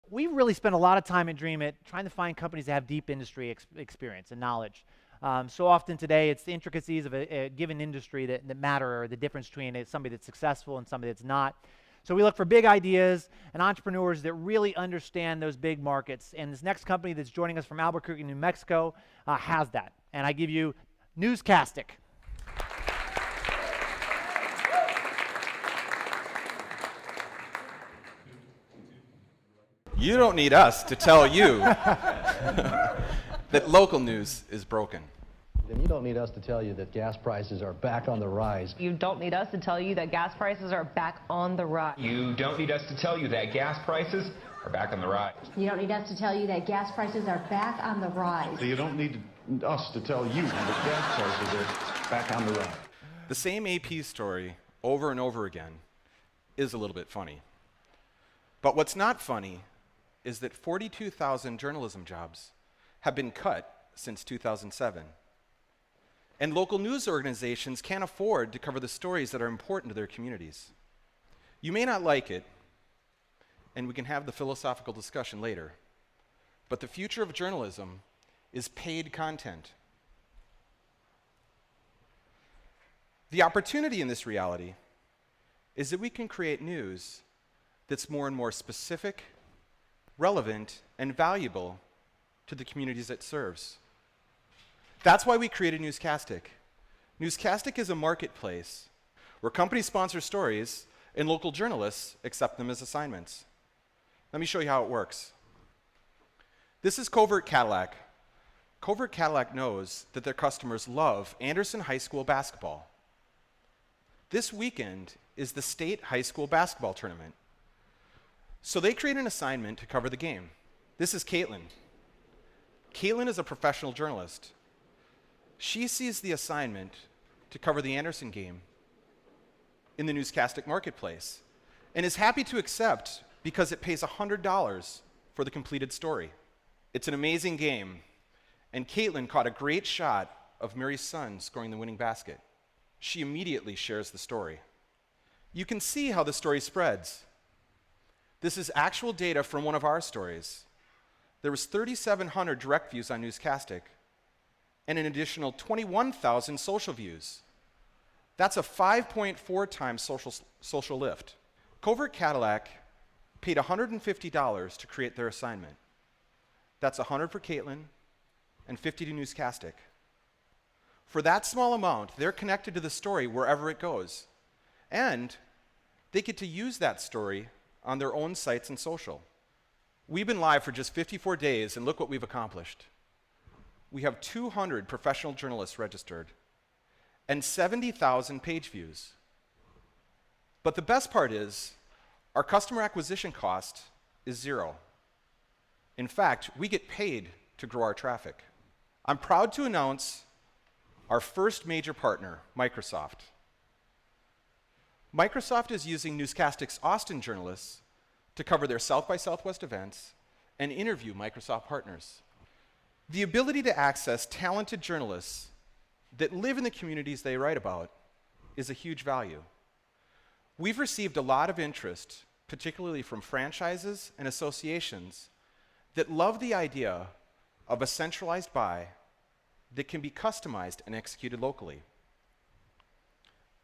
We really spend a lot of time at DreamIt trying to find companies that have deep industry experience and knowledge. So often today, it's the intricacies of a given industry that matter, or the difference between somebody that's successful and somebody that's not. So we look for big ideas and entrepreneurs that really understand those big markets. And this next company that's joining us from Albuquerque, New Mexico, has that. And I give you Newscastic. You don't need us to tell you that local news is broken. Then you don't need us to tell you that gas prices are back on the rise. You don't need us to tell you that gas prices are back on the rise. You don't need us to tell you that gas prices are back on the rise. You don't need us to tell you that gas prices are back on the rise. You don't need us to tell you that gas prices are back on the rise. The same AP story over and over again is a little bit funny. But what's not funny is that 42,000 journalism jobs have been cut since 2007. And local news organizations can't afford to cover the stories that are important to their communities. You may not like it, and we can have the philosophical discussion later, but the future of journalism is paid content. The opportunity in this reality is that we can create news that's more and more specific, relevant, and valuable to the communities it serves. That's why we created Newscastic. Newscastic is a marketplace where companies sponsor stories and local journalists accept them as assignments. Let me show you how it works. This is Covert Cadillac. Covert Cadillac knows that their customers love Anderson High School basketball. This weekend is the state high school basketball tournament. So they create an assignment to cover the game. This is Caitlin. Caitlin is a professional journalist. She sees the assignment to cover the Anderson game in the Newscastic marketplace and is happy to accept because it pays $100 for the completed story. It's an amazing game, and Caitlin caught a great shot of Mary's son scoring the winning basket. She immediately shares the story. You can see how the story spreads. This is actual data from one of our stories. There was 3,700 direct views on Newscastic and an additional 21,000 social views. That's a 5.4 times social lift. Covert Cadillac paid $150 to create their assignment. That's $100 for Caitlin and $50 to Newscastic. For that small amount, they're connected to the story wherever it goes. And they get to use that story on their own sites and social. We've been live for just 54 days, and look what we've accomplished. We have 200 professional journalists registered and 70,000 page views. But the best part is, our customer acquisition cost is zero. In fact, we get paid to grow our traffic. I'm proud to announce our first major partner, Microsoft. Microsoft is using Newscastic's Austin journalists to cover their South by Southwest events and interview Microsoft partners. The ability to access talented journalists that live in the communities they write about is a huge value. We've received a lot of interest, particularly from franchises and associations, that love the idea of a centralized buy that can be customized and executed locally.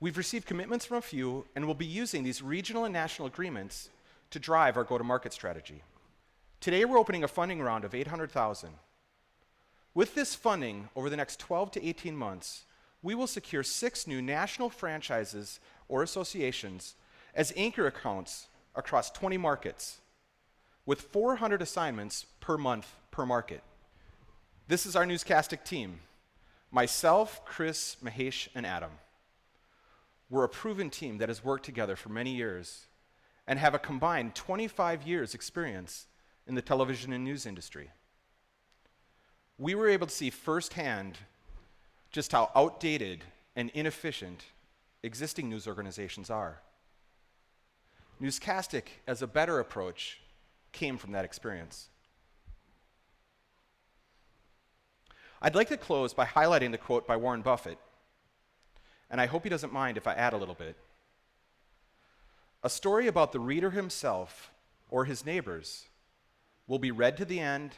We've received commitments from a few, and we'll be using these regional and national agreements to drive our go-to-market strategy. Today, we're opening a funding round of $800,000. With this funding, over the next 12 to 18 months, we will secure 6 new national franchises or associations as anchor accounts across 20 markets, with 400 assignments per month per market. This is our Newscastic team: myself, Chris, Mahesh, and Adam. We're a proven team that has worked together for many years and have a combined 25 years experience in the television and news industry. We were able to see firsthand just how outdated and inefficient existing news organizations are. Newscastic, as a better approach, came from that experience. I'd like to close by highlighting the quote by Warren Buffett, and I hope he doesn't mind if I add a little bit. A story about the reader himself or his neighbors will be read to the end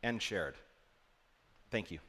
and shared. Thank you.